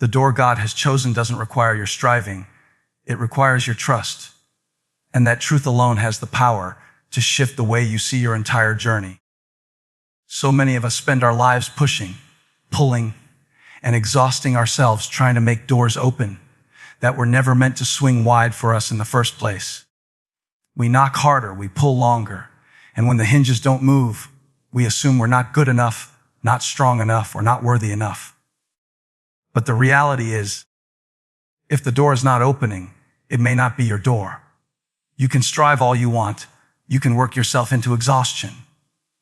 The door God has chosen doesn't require your striving. It requires your trust. And that truth alone has the power to shift the way you see your entire journey. So many of us spend our lives pushing, pulling, and exhausting ourselves trying to make doors open that were never meant to swing wide for us in the first place. We knock harder, we pull longer, and when the hinges don't move, we assume we're not good enough, not strong enough, or not worthy enough. But the reality is, if the door is not opening, it may not be your door. You can strive all you want. You can work yourself into exhaustion.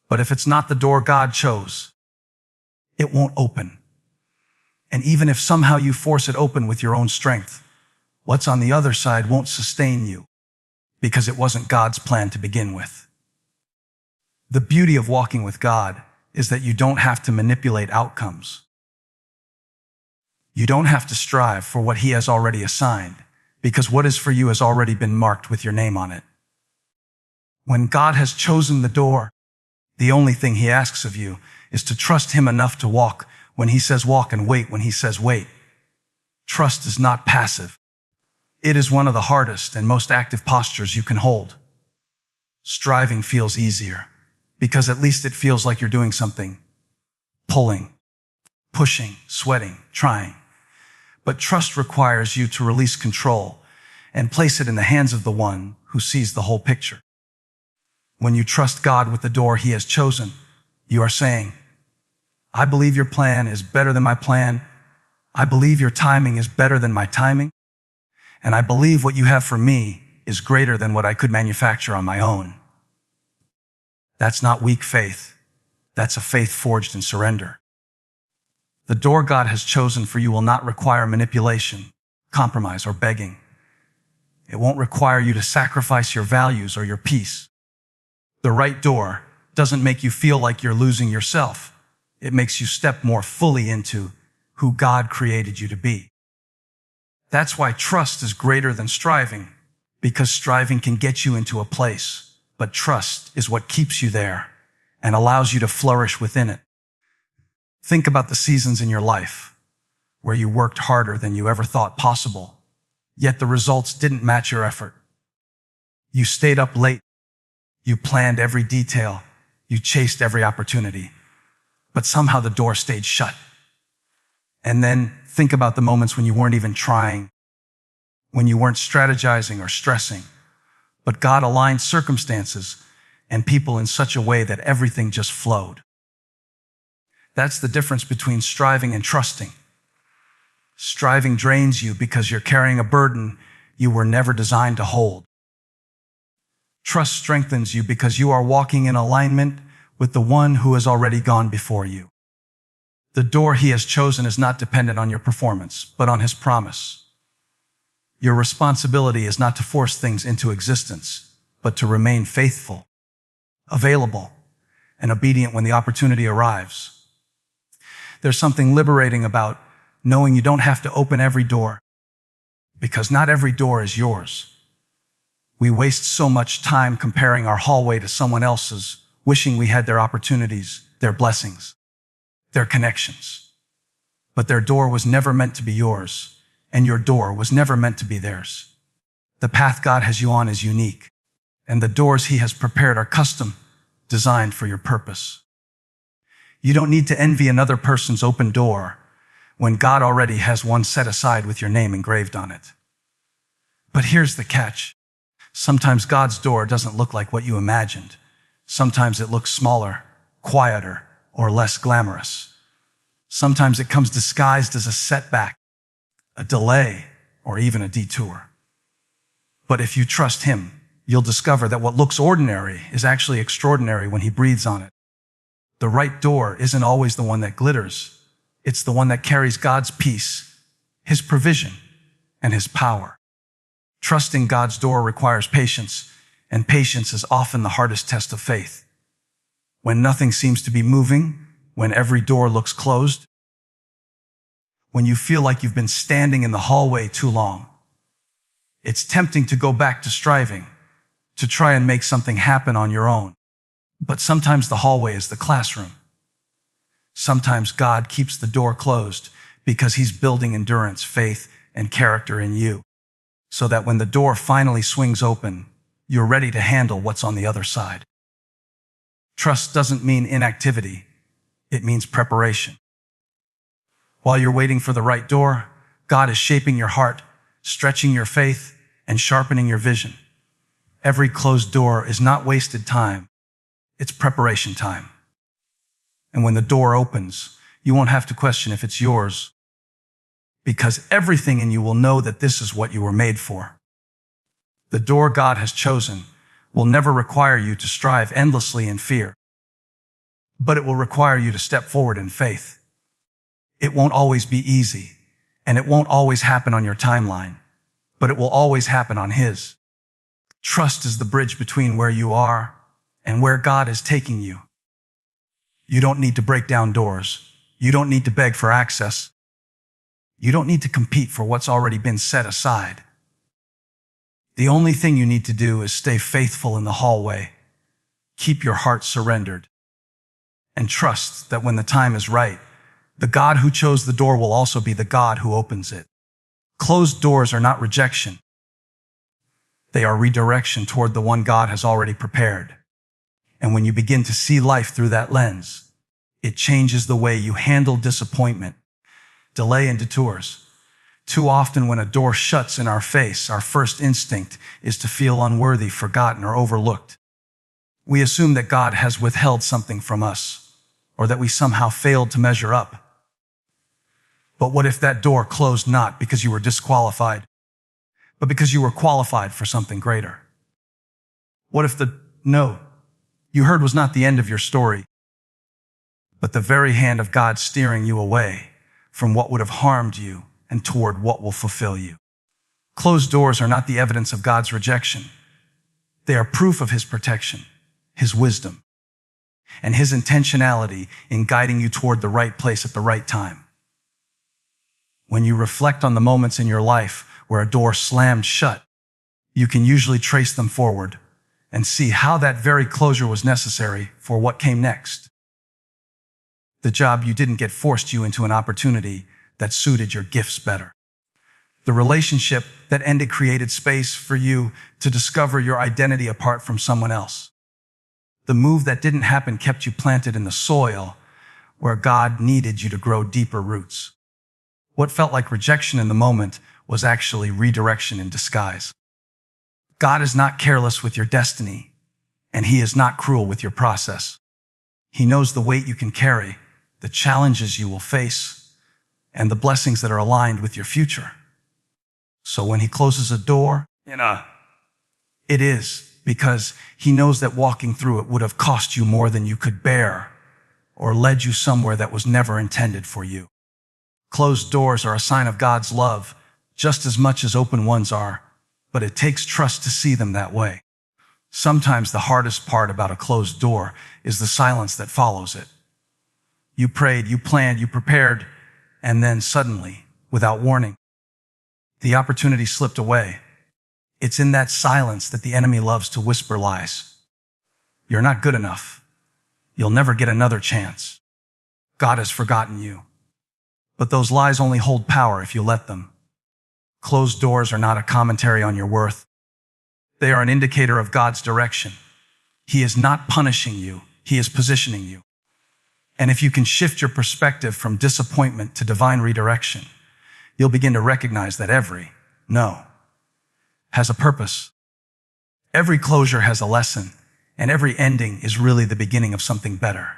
But if it's not the door God chose, it won't open. And even if somehow you force it open with your own strength, what's on the other side won't sustain you because it wasn't God's plan to begin with. The beauty of walking with God is that you don't have to manipulate outcomes. You don't have to strive for what He has already assigned, because what is for you has already been marked with your name on it. When God has chosen the door, the only thing He asks of you is to trust Him enough to walk when He says walk and wait when He says wait. Trust is not passive. It is one of the hardest and most active postures you can hold. Striving feels easier because at least it feels like you're doing something. Pulling, pushing, sweating, trying. But trust requires you to release control and place it in the hands of the one who sees the whole picture. When you trust God with the door He has chosen, you are saying, I believe your plan is better than my plan. I believe your timing is better than my timing. And I believe what you have for me is greater than what I could manufacture on my own. That's not weak faith. That's a faith forged in surrender. The door God has chosen for you will not require manipulation, compromise, or begging. It won't require you to sacrifice your values or your peace. The right door doesn't make you feel like you're losing yourself. It makes you step more fully into who God created you to be. That's why trust is greater than striving, because striving can get you into a place, but trust is what keeps you there and allows you to flourish within it. Think about the seasons in your life where you worked harder than you ever thought possible, yet the results didn't match your effort. You stayed up late. You planned every detail. You chased every opportunity, but somehow the door stayed shut. And then think about the moments when you weren't even trying, when you weren't strategizing or stressing, but God aligned circumstances and people in such a way that everything just flowed. That's the difference between striving and trusting. Striving drains you because you're carrying a burden you were never designed to hold. Trust strengthens you because you are walking in alignment with the one who has already gone before you. The door He has chosen is not dependent on your performance, but on His promise. Your responsibility is not to force things into existence, but to remain faithful, available, and obedient when the opportunity arrives. There's something liberating about knowing you don't have to open every door, because not every door is yours. We waste so much time comparing our hallway to someone else's, wishing we had their opportunities, their blessings, their connections. But their door was never meant to be yours, and your door was never meant to be theirs. The path God has you on is unique, and the doors He has prepared are custom, designed for your purpose. You don't need to envy another person's open door when God already has one set aside with your name engraved on it. But here's the catch. Sometimes God's door doesn't look like what you imagined. Sometimes it looks smaller, quieter, or less glamorous. Sometimes it comes disguised as a setback, a delay, or even a detour. But if you trust Him, you'll discover that what looks ordinary is actually extraordinary when He breathes on it. The right door isn't always the one that glitters. It's the one that carries God's peace, His provision, and His power. Trusting God's door requires patience, and patience is often the hardest test of faith. When nothing seems to be moving, when every door looks closed, when you feel like you've been standing in the hallway too long, it's tempting to go back to striving, to try and make something happen on your own. But sometimes the hallway is the classroom. Sometimes God keeps the door closed because he's building endurance, faith, and character in you, so that when the door finally swings open, you're ready to handle what's on the other side. Trust doesn't mean inactivity. It means preparation. While you're waiting for the right door, God is shaping your heart, stretching your faith, and sharpening your vision. Every closed door is not wasted time. It's preparation time. And when the door opens, you won't have to question if it's yours, because everything in you will know that this is what you were made for. The door God has chosen will never require you to strive endlessly in fear, but it will require you to step forward in faith. It won't always be easy, and it won't always happen on your timeline, but it will always happen on His. Trust is the bridge between where you are and where God is taking you. You don't need to break down doors. You don't need to beg for access. You don't need to compete for what's already been set aside. The only thing you need to do is stay faithful in the hallway, keep your heart surrendered, and trust that when the time is right, the God who chose the door will also be the God who opens it. Closed doors are not rejection. They are redirection toward the one God has already prepared. And when you begin to see life through that lens, it changes the way you handle disappointment, delay, and detours. Too often when a door shuts in our face, our first instinct is to feel unworthy, forgotten, or overlooked. We assume that God has withheld something from us, or that we somehow failed to measure up. But what if that door closed not because you were disqualified, but because you were qualified for something greater? What if the no you heard was not the end of your story, but the very hand of God steering you away from what would have harmed you and toward what will fulfill you? Closed doors are not the evidence of God's rejection. They are proof of His protection, His wisdom, and His intentionality in guiding you toward the right place at the right time. When you reflect on the moments in your life where a door slammed shut, you can usually trace them forward and see how that very closure was necessary for what came next. The job you didn't get forced you into an opportunity that suited your gifts better. The relationship that ended created space for you to discover your identity apart from someone else. The move that didn't happen kept you planted in the soil where God needed you to grow deeper roots. What felt like rejection in the moment was actually redirection in disguise. God is not careless with your destiny, and He is not cruel with your process. He knows the weight you can carry, the challenges you will face, and the blessings that are aligned with your future. So when He closes a door, it is because He knows that walking through it would have cost you more than you could bear, or led you somewhere that was never intended for you. Closed doors are a sign of God's love, just as much as open ones are, but it takes trust to see them that way. Sometimes the hardest part about a closed door is the silence that follows it. You prayed, you planned, you prepared, and then suddenly, without warning, the opportunity slipped away. It's in that silence that the enemy loves to whisper lies. You're not good enough. You'll never get another chance. God has forgotten you. But those lies only hold power if you let them. Closed doors are not a commentary on your worth. They are an indicator of God's direction. He is not punishing you. He is positioning you. And if you can shift your perspective from disappointment to divine redirection, you'll begin to recognize that every no has a purpose. Every closure has a lesson, and every ending is really the beginning of something better.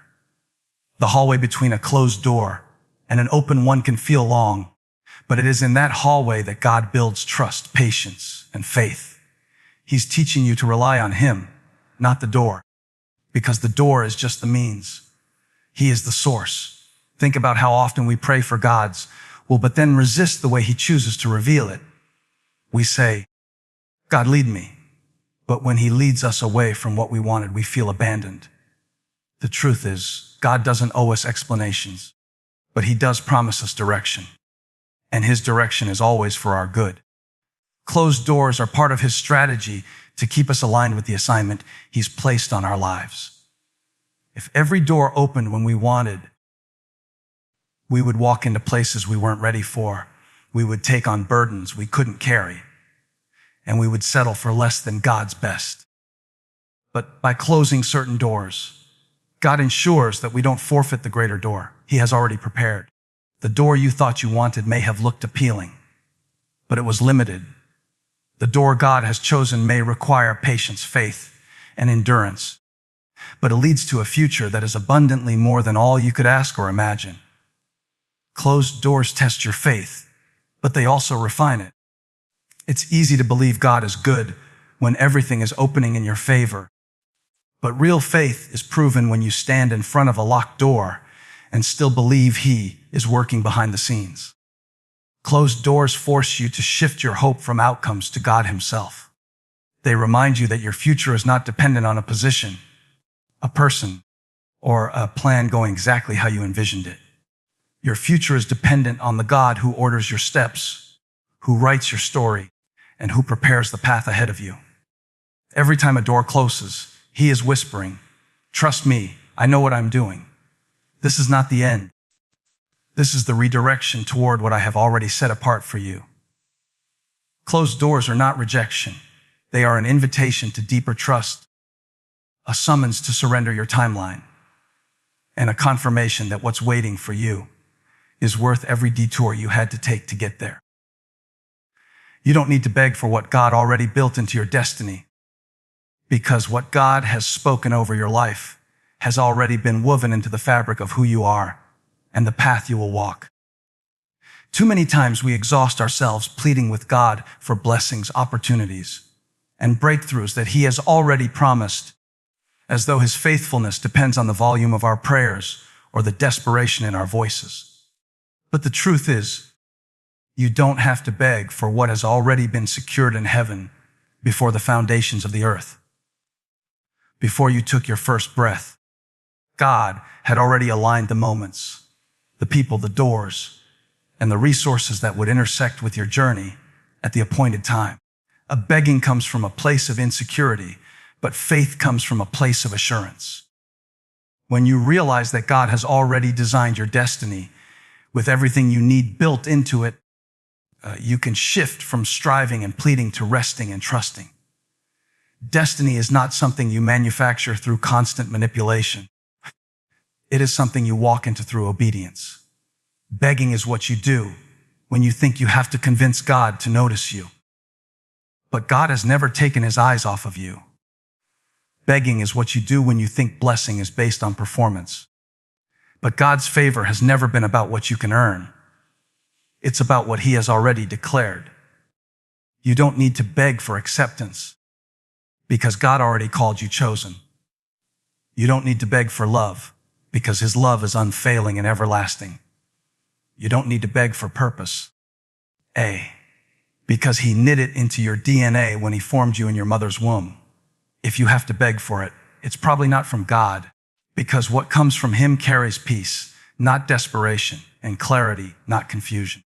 The hallway between a closed door and an open one can feel long, but it is in that hallway that God builds trust, patience, and faith. He's teaching you to rely on Him, not the door, because the door is just the means. He is the source. Think about how often we pray for God's will, but then resist the way He chooses to reveal it. We say, God, lead me. But when He leads us away from what we wanted, we feel abandoned. The truth is, God doesn't owe us explanations, but He does promise us direction. And His direction is always for our good. Closed doors are part of His strategy to keep us aligned with the assignment He's placed on our lives. If every door opened when we wanted, We would walk into places we weren't ready for. We would take on burdens we couldn't carry. And we would settle for less than God's best. But by closing certain doors, God ensures that we don't forfeit the greater door He has already prepared. The door you thought you wanted may have looked appealing, but it was limited. The door God has chosen may require patience, faith, and endurance, but it leads to a future that is abundantly more than all you could ask or imagine. Closed doors test your faith, but they also refine it. It's easy to believe God is good when everything is opening in your favor. But real faith is proven when you stand in front of a locked door and still believe He is working behind the scenes. Closed doors force you to shift your hope from outcomes to God Himself. They remind you that your future is not dependent on a position, a person, or a plan going exactly how you envisioned it. Your future is dependent on the God who orders your steps, who writes your story, and who prepares the path ahead of you. Every time a door closes, He is whispering, "Trust me, I know what I'm doing. This is not the end. This is the redirection toward what I have already set apart for you." Closed doors are not rejection. They are an invitation to deeper trust, a summons to surrender your timeline, and a confirmation that what's waiting for you is worth every detour you had to take to get there. You don't need to beg for what God already built into your destiny, because what God has spoken over your life has already been woven into the fabric of who you are and the path you will walk. Too many times we exhaust ourselves pleading with God for blessings, opportunities, and breakthroughs that He has already promised, as though His faithfulness depends on the volume of our prayers or the desperation in our voices. But the truth is, you don't have to beg for what has already been secured in heaven before the foundations of the earth. Before you took your first breath, God had already aligned the moments, the people, the doors, and the resources that would intersect with your journey at the appointed time. A begging comes from a place of insecurity, but faith comes from a place of assurance. When you realize that God has already designed your destiny with everything you need built into it, you can shift from striving and pleading to resting and trusting. Destiny is not something you manufacture through constant manipulation. It is something you walk into through obedience. Begging is what you do when you think you have to convince God to notice you. But God has never taken His eyes off of you. Begging is what you do when you think blessing is based on performance. But God's favor has never been about what you can earn. It's about what He has already declared. You don't need to beg for acceptance, because God already called you chosen. You don't need to beg for love, because His love is unfailing and everlasting. You don't need to beg for purpose, because He knit it into your DNA when He formed you in your mother's womb. If you have to beg for it, it's probably not from God, because what comes from Him carries peace, not desperation, and clarity, not confusion.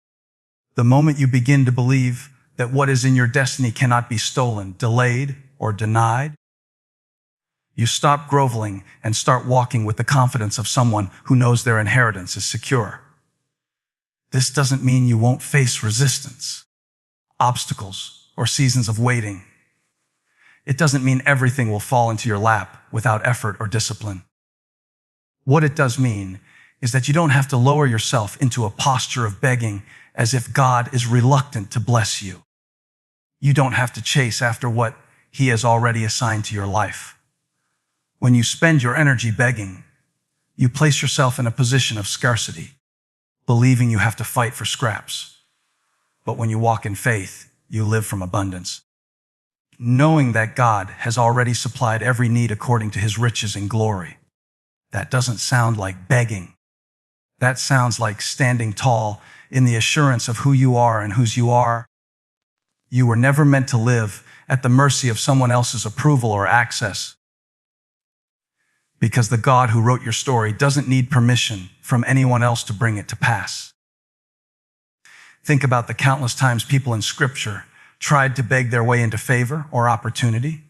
The moment you begin to believe that what is in your destiny cannot be stolen, delayed, or denied, you stop groveling and start walking with the confidence of someone who knows their inheritance is secure. This doesn't mean you won't face resistance, obstacles, or seasons of waiting. It doesn't mean everything will fall into your lap without effort or discipline. What it does mean is that you don't have to lower yourself into a posture of begging as if God is reluctant to bless you. You don't have to chase after what He has already assigned to your life. When you spend your energy begging, you place yourself in a position of scarcity, believing you have to fight for scraps. But when you walk in faith, you live from abundance, knowing that God has already supplied every need according to His riches and glory. That doesn't sound like begging. That sounds like standing tall in the assurance of who you are and whose you are. You were never meant to live at the mercy of someone else's approval or access, because the God who wrote your story doesn't need permission from anyone else to bring it to pass. Think about the countless times people in Scripture tried to beg their way into favor or opportunity,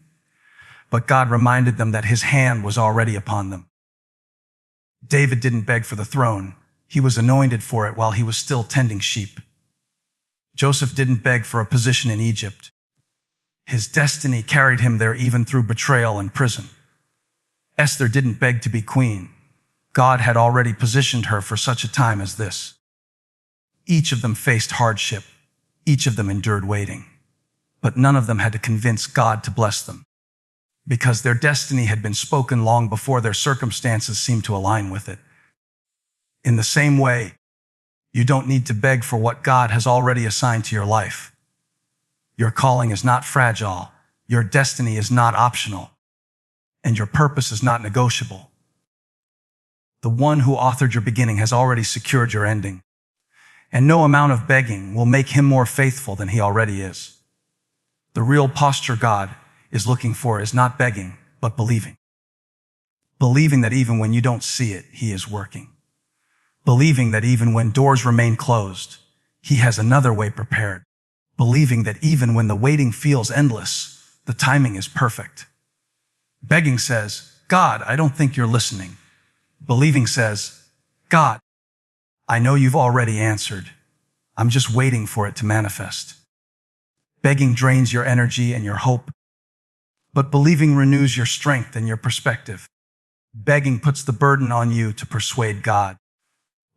but God reminded them that His hand was already upon them. David didn't beg for the throne. He was anointed for it while he was still tending sheep. Joseph didn't beg for a position in Egypt. His destiny carried him there even through betrayal and prison. Esther didn't beg to be queen. God had already positioned her for such a time as this. Each of them faced hardship. Each of them endured waiting. But none of them had to convince God to bless them, because their destiny had been spoken long before their circumstances seemed to align with it. In the same way, you don't need to beg for what God has already assigned to your life. Your calling is not fragile, your destiny is not optional, and your purpose is not negotiable. The one who authored your beginning has already secured your ending, and no amount of begging will make him more faithful than he already is. The real posture God is looking for is not begging, but believing. Believing that even when you don't see it, he is working. Believing that even when doors remain closed, he has another way prepared. Believing that even when the waiting feels endless, the timing is perfect. Begging says, God, I don't think you're listening. Believing says, God, I know you've already answered. I'm just waiting for it to manifest. Begging drains your energy and your hope, but believing renews your strength and your perspective. Begging puts the burden on you to persuade God.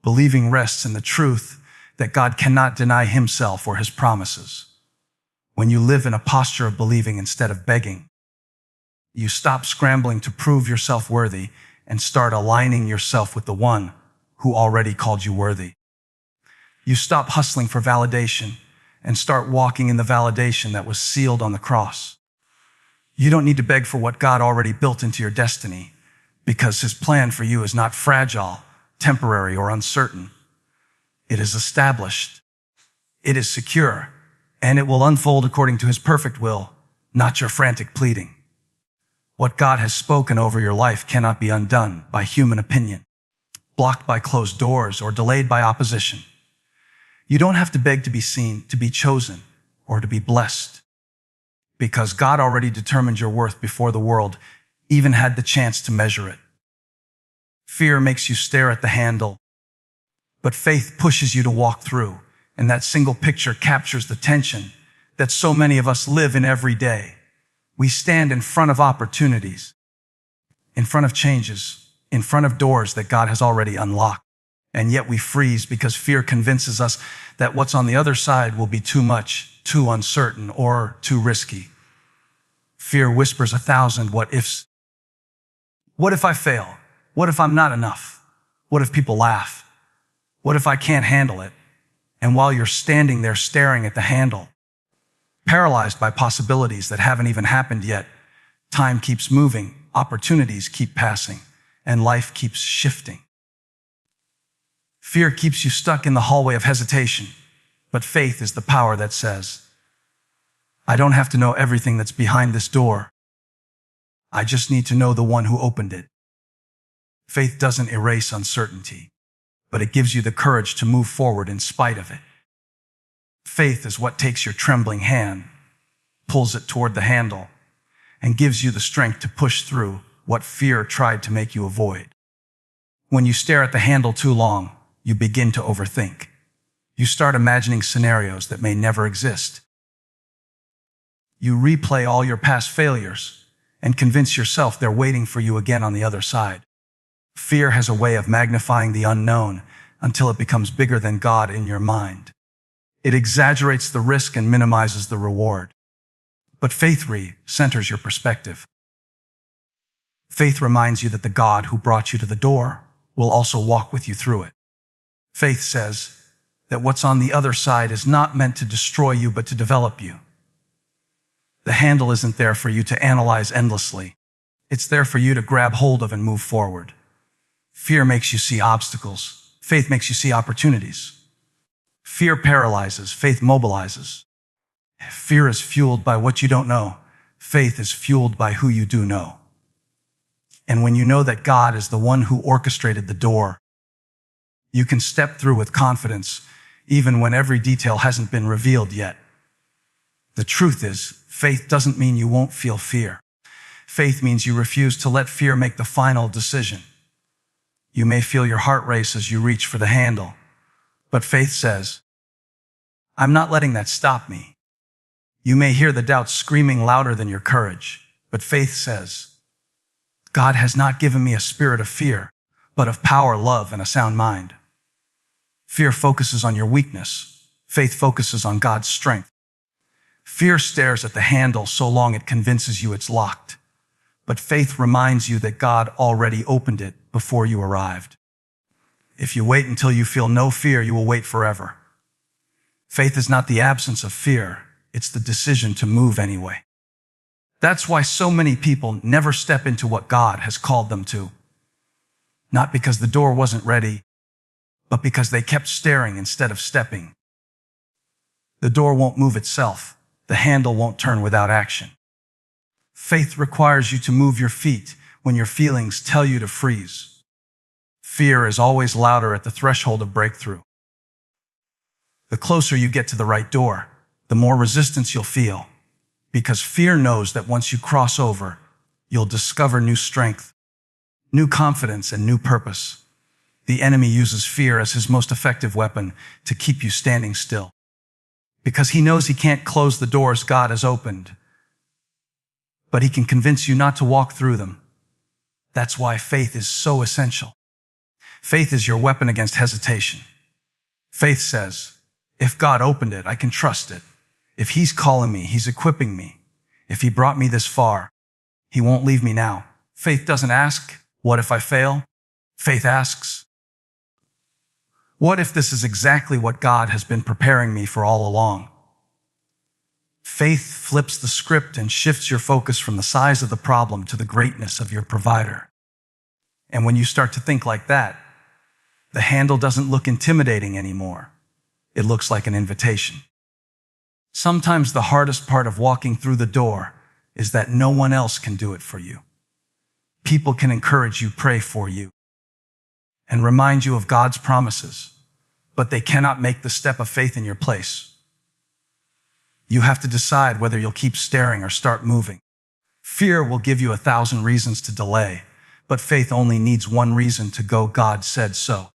Believing rests in the truth that God cannot deny himself or his promises. When you live in a posture of believing instead of begging, you stop scrambling to prove yourself worthy and start aligning yourself with the one who already called you worthy. You stop hustling for validation and start walking in the validation that was sealed on the cross. You don't need to beg for what God already built into your destiny, because his plan for you is not fragile, temporary, or uncertain. It is established. It is secure, and it will unfold according to his perfect will, not your frantic pleading. What God has spoken over your life cannot be undone by human opinion, blocked by closed doors, or delayed by opposition. You don't have to beg to be seen, to be chosen, or to be blessed, because God already determined your worth before the world even had the chance to measure it. Fear makes you stare at the handle, but faith pushes you to walk through, and that single picture captures the tension that so many of us live in every day. We stand in front of opportunities, in front of changes, in front of doors that God has already unlocked, and yet we freeze because fear convinces us that what's on the other side will be too much, too uncertain, or too risky. Fear whispers 1,000 what-ifs. What if I fail? What if I'm not enough? What if people laugh? What if I can't handle it? And while you're standing there staring at the handle, paralyzed by possibilities that haven't even happened yet, time keeps moving, opportunities keep passing, and life keeps shifting. Fear keeps you stuck in the hallway of hesitation, but faith is the power that says, I don't have to know everything that's behind this door. I just need to know the one who opened it. Faith doesn't erase uncertainty, but it gives you the courage to move forward in spite of it. Faith is what takes your trembling hand, pulls it toward the handle, and gives you the strength to push through what fear tried to make you avoid. When you stare at the handle too long, you begin to overthink. You start imagining scenarios that may never exist. You replay all your past failures and convince yourself they're waiting for you again on the other side. Fear has a way of magnifying the unknown until it becomes bigger than God in your mind. It exaggerates the risk and minimizes the reward. But faith centers your perspective. Faith reminds you that the God who brought you to the door will also walk with you through it. Faith says that what's on the other side is not meant to destroy you, but to develop you. The handle isn't there for you to analyze endlessly. It's there for you to grab hold of and move forward. Fear makes you see obstacles. Faith makes you see opportunities. Fear paralyzes. Faith mobilizes. Fear is fueled by what you don't know. Faith is fueled by who you do know. And when you know that God is the one who orchestrated the door, you can step through with confidence, even when every detail hasn't been revealed yet. The truth is, faith doesn't mean you won't feel fear. Faith means you refuse to let fear make the final decision. You may feel your heart race as you reach for the handle, but faith says, I'm not letting that stop me. You may hear the doubt screaming louder than your courage, but faith says, God has not given me a spirit of fear, but of power, love, and a sound mind. Fear focuses on your weakness. Faith focuses on God's strength. Fear stares at the handle so long it convinces you it's locked, but faith reminds you that God already opened it before you arrived. If you wait until you feel no fear, you will wait forever. Faith is not the absence of fear, it's the decision to move anyway. That's why so many people never step into what God has called them to. Not because the door wasn't ready, but because they kept staring instead of stepping. The door won't move itself. The handle won't turn without action. Faith requires you to move your feet when your feelings tell you to freeze. Fear is always louder at the threshold of breakthrough. The closer you get to the right door, the more resistance you'll feel, because fear knows that once you cross over, you'll discover new strength, new confidence, and new purpose. The enemy uses fear as his most effective weapon to keep you standing still, because he knows he can't close the doors God has opened, but he can convince you not to walk through them. That's why faith is so essential. Faith is your weapon against hesitation. Faith says, if God opened it, I can trust it. If he's calling me, he's equipping me. If he brought me this far, he won't leave me now. Faith doesn't ask, what if I fail? Faith asks, what if this is exactly what God has been preparing me for all along? Faith flips the script and shifts your focus from the size of the problem to the greatness of your provider. And when you start to think like that, the handle doesn't look intimidating anymore. It looks like an invitation. Sometimes the hardest part of walking through the door is that no one else can do it for you. People can encourage you, pray for you, and remind you of God's promises, but they cannot make the step of faith in your place. You have to decide whether you'll keep staring or start moving. Fear will give you 1,000 reasons to delay, but faith only needs one reason to go. God said so.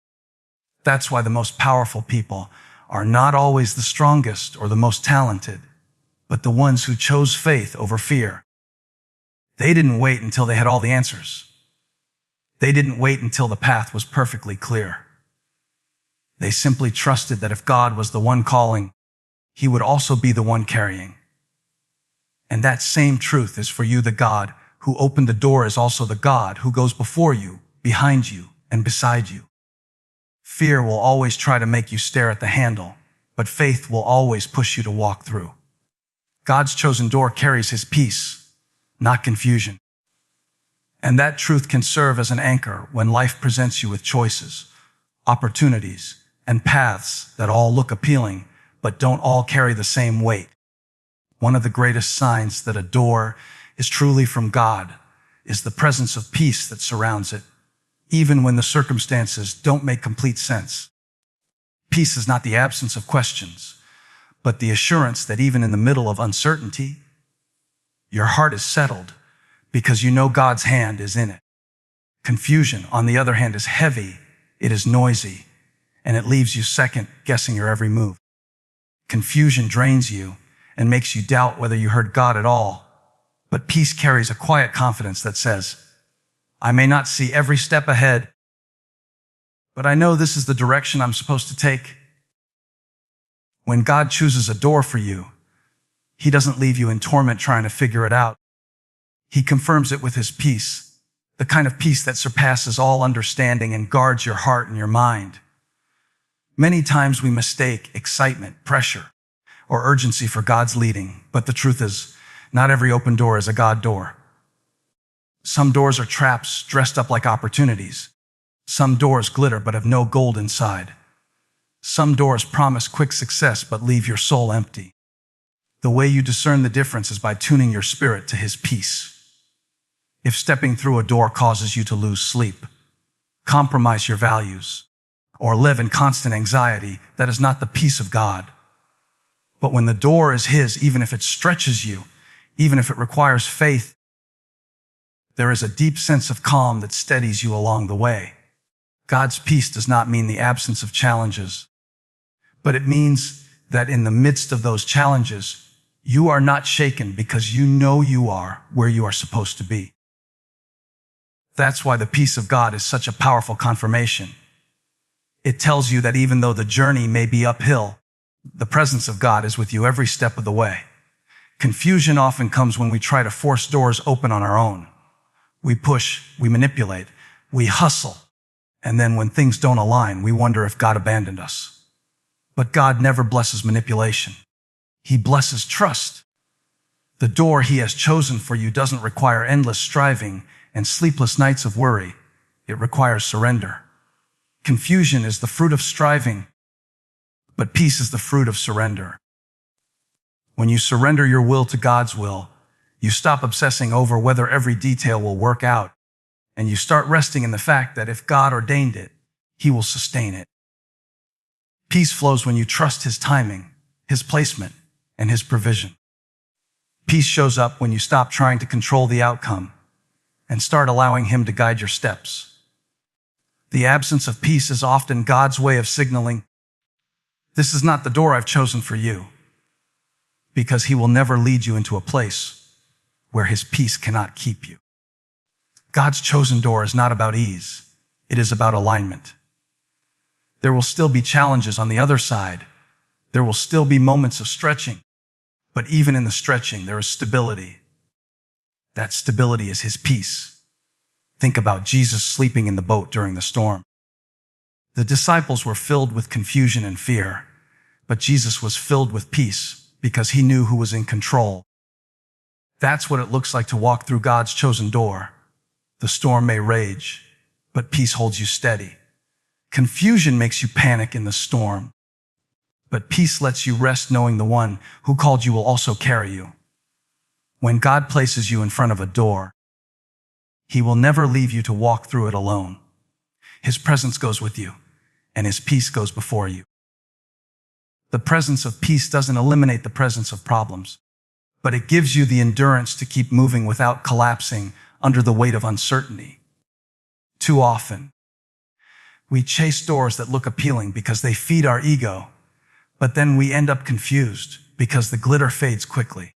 That's why the most powerful people are not always the strongest or the most talented, but the ones who chose faith over fear. They didn't wait until they had all the answers. They didn't wait until the path was perfectly clear. They simply trusted that if God was the one calling, he would also be the one carrying. And that same truth is for you. The God who opened the door is also the God who goes before you, behind you, and beside you. Fear will always try to make you stare at the handle, but faith will always push you to walk through. God's chosen door carries his peace, not confusion. And that truth can serve as an anchor when life presents you with choices, opportunities, and paths that all look appealing, but don't all carry the same weight. One of the greatest signs that a door is truly from God is the presence of peace that surrounds it, even when the circumstances don't make complete sense. Peace is not the absence of questions, but the assurance that even in the middle of uncertainty, your heart is settled because you know God's hand is in it. Confusion, on the other hand, is heavy, it is noisy, and it leaves you second guessing your every move. Confusion drains you and makes you doubt whether you heard God at all, but peace carries a quiet confidence that says, I may not see every step ahead, but I know this is the direction I'm supposed to take. When God chooses a door for you, he doesn't leave you in torment trying to figure it out. He confirms it with his peace, the kind of peace that surpasses all understanding and guards your heart and your mind. Many times we mistake excitement, pressure, or urgency for God's leading, but the truth is, not every open door is a God door. Some doors are traps dressed up like opportunities. Some doors glitter but have no gold inside. Some doors promise quick success but leave your soul empty. The way you discern the difference is by tuning your spirit to his peace. If stepping through a door causes you to lose sleep, compromise your values, or live in constant anxiety, that is not the peace of God. But when the door is his, even if it stretches you, even if it requires faith, there is a deep sense of calm that steadies you along the way. God's peace does not mean the absence of challenges, but it means that in the midst of those challenges, you are not shaken because you know you are where you are supposed to be. That's why the peace of God is such a powerful confirmation. It tells you that even though the journey may be uphill, the presence of God is with you every step of the way. Confusion often comes when we try to force doors open on our own. We push, we manipulate, we hustle, and then when things don't align, we wonder if God abandoned us. But God never blesses manipulation. He blesses trust. The door He has chosen for you doesn't require endless striving and sleepless nights of worry. It requires surrender. Confusion is the fruit of striving, but peace is the fruit of surrender. When you surrender your will to God's will, you stop obsessing over whether every detail will work out, and you start resting in the fact that if God ordained it, He will sustain it. Peace flows when you trust His timing, His placement, and His provision. Peace shows up when you stop trying to control the outcome and start allowing Him to guide your steps. The absence of peace is often God's way of signaling, "This is not the door I've chosen for you," because He will never lead you into a place where His peace cannot keep you. God's chosen door is not about ease. It is about alignment. There will still be challenges on the other side. There will still be moments of stretching. But even in the stretching, there is stability. That stability is His peace. Think about Jesus sleeping in the boat during the storm. The disciples were filled with confusion and fear, but Jesus was filled with peace because He knew who was in control. That's what it looks like to walk through God's chosen door. The storm may rage, but peace holds you steady. Confusion makes you panic in the storm, but peace lets you rest knowing the one who called you will also carry you. When God places you in front of a door, He will never leave you to walk through it alone. His presence goes with you, and His peace goes before you. The presence of peace doesn't eliminate the presence of problems, but it gives you the endurance to keep moving without collapsing under the weight of uncertainty. Too often, we chase doors that look appealing because they feed our ego, but then we end up confused because the glitter fades quickly.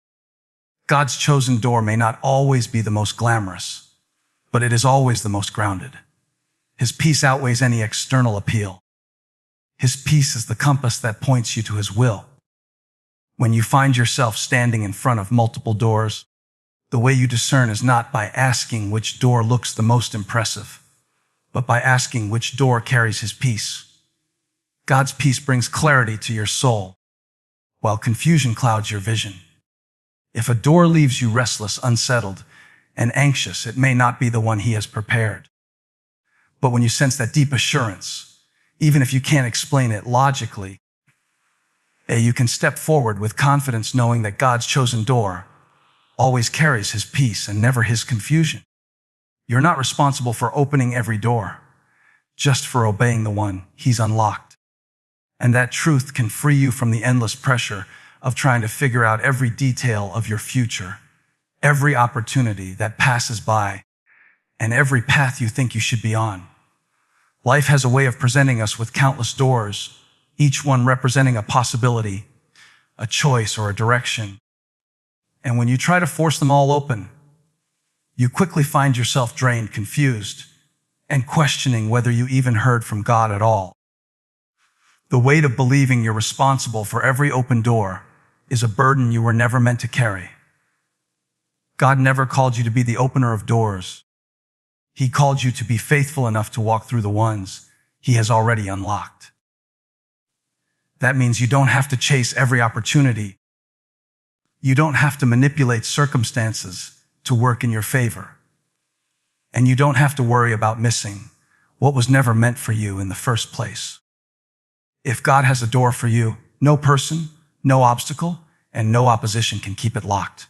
God's chosen door may not always be the most glamorous, but it is always the most grounded. His peace outweighs any external appeal. His peace is the compass that points you to His will. When you find yourself standing in front of multiple doors, the way you discern is not by asking which door looks the most impressive, but by asking which door carries His peace. God's peace brings clarity to your soul, while confusion clouds your vision. If a door leaves you restless, unsettled, and anxious, it may not be the one He has prepared. But when you sense that deep assurance, even if you can't explain it logically, you can step forward with confidence knowing that God's chosen door always carries His peace and never His confusion. You're not responsible for opening every door, just for obeying the one He's unlocked. And that truth can free you from the endless pressure of trying to figure out every detail of your future, every opportunity that passes by, and every path you think you should be on. Life has a way of presenting us with countless doors, each one representing a possibility, a choice, or a direction. And when you try to force them all open, you quickly find yourself drained, confused, and questioning whether you even heard from God at all. The weight of believing you're responsible for every open door is a burden you were never meant to carry. God never called you to be the opener of doors. He called you to be faithful enough to walk through the ones He has already unlocked. That means you don't have to chase every opportunity. You don't have to manipulate circumstances to work in your favor. And you don't have to worry about missing what was never meant for you in the first place. If God has a door for you, no person, no obstacle, and no opposition can keep it locked.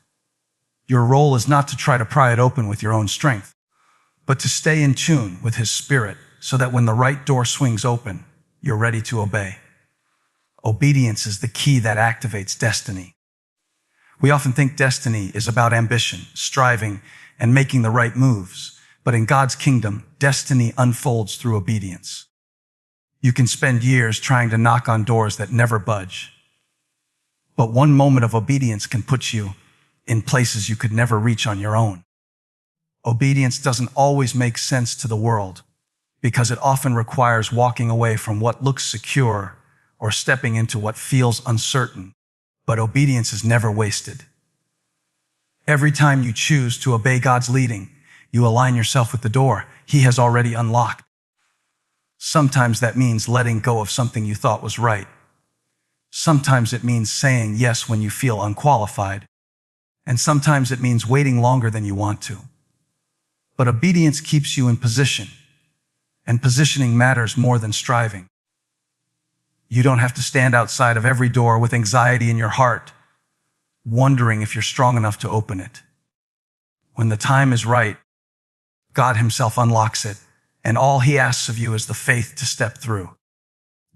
Your role is not to try to pry it open with your own strength, but to stay in tune with His Spirit so that when the right door swings open, you're ready to obey. Obedience is the key that activates destiny. We often think destiny is about ambition, striving, and making the right moves, But in God's kingdom, destiny unfolds through obedience. You can spend years trying to knock on doors that never budge. But one moment of obedience can put you in places you could never reach on your own. Obedience doesn't always make sense to the world because it often requires walking away from what looks secure or stepping into what feels uncertain. But obedience is never wasted. Every time you choose to obey God's leading, you align yourself with the door He has already unlocked. Sometimes that means letting go of something you thought was right. Sometimes it means saying yes when you feel unqualified. And sometimes it means waiting longer than you want to. But obedience keeps you in position, and positioning matters more than striving. You don't have to stand outside of every door with anxiety in your heart, wondering if you're strong enough to open it. When the time is right, God Himself unlocks it, and all He asks of you is the faith to step through.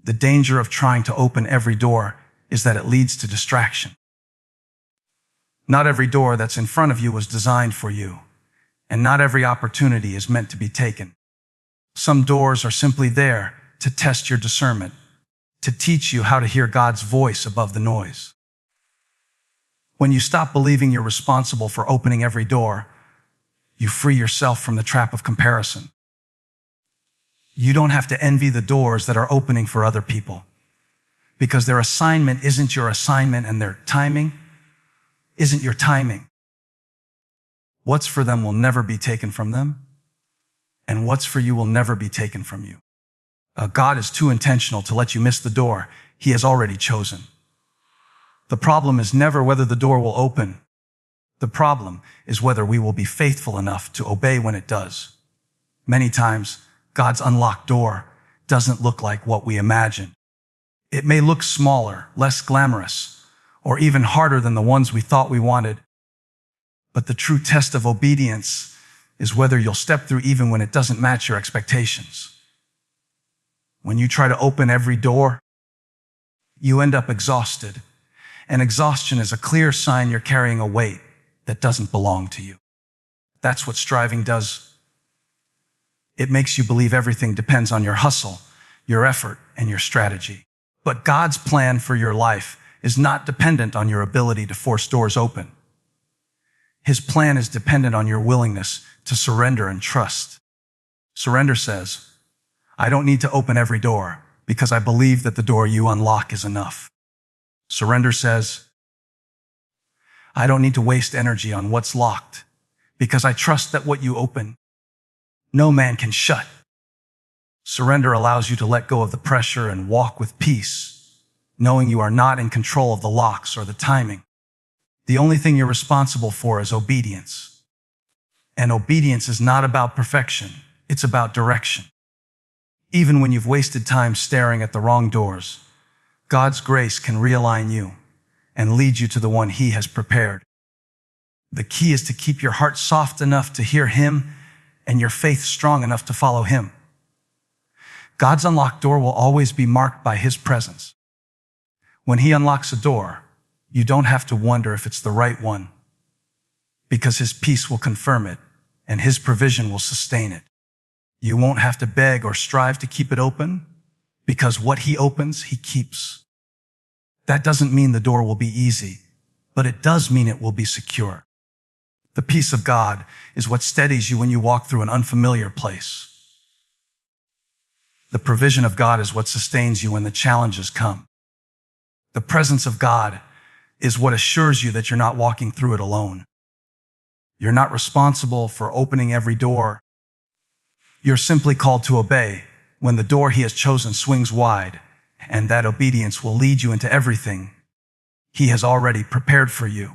The danger of trying to open every door is that it leads to distraction. Not every door that's in front of you was designed for you, and not every opportunity is meant to be taken. Some doors are simply there to test your discernment, to teach you how to hear God's voice above the noise. When you stop believing you're responsible for opening every door, you free yourself from the trap of comparison. You don't have to envy the doors that are opening for other people, because their assignment isn't your assignment and their timing isn't your timing. What's for them will never be taken from them, and what's for you will never be taken from you. God is too intentional to let you miss the door He has already chosen. The problem is never whether the door will open. The problem is whether we will be faithful enough to obey when it does. Many times, God's unlocked door doesn't look like what we imagine. It may look smaller, less glamorous, or even harder than the ones we thought we wanted. But the true test of obedience is whether you'll step through even when it doesn't match your expectations. When you try to open every door, you end up exhausted. And exhaustion is a clear sign you're carrying a weight that doesn't belong to you. That's what striving does. It makes you believe everything depends on your hustle, your effort, and your strategy. But God's plan for your life is not dependent on your ability to force doors open. His plan is dependent on your willingness to surrender and trust. Surrender says, I don't need to open every door because I believe that the door you unlock is enough. Surrender says, I don't need to waste energy on what's locked because I trust that what you open, no man can shut. Surrender allows you to let go of the pressure and walk with peace, knowing you are not in control of the locks or the timing. The only thing you're responsible for is obedience. And obedience is not about perfection, it's about direction. Even when you've wasted time staring at the wrong doors, God's grace can realign you and lead you to the one He has prepared. The key is to keep your heart soft enough to hear Him and your faith strong enough to follow Him. God's unlocked door will always be marked by His presence. When He unlocks a door, you don't have to wonder if it's the right one, because His peace will confirm it and His provision will sustain it. You won't have to beg or strive to keep it open, because what He opens, He keeps. That doesn't mean the door will be easy, but it does mean it will be secure. The peace of God is what steadies you when you walk through an unfamiliar place. The provision of God is what sustains you when the challenges come. The presence of God is what assures you that you're not walking through it alone. You're not responsible for opening every door. You're simply called to obey when the door He has chosen swings wide, and that obedience will lead you into everything He has already prepared for you.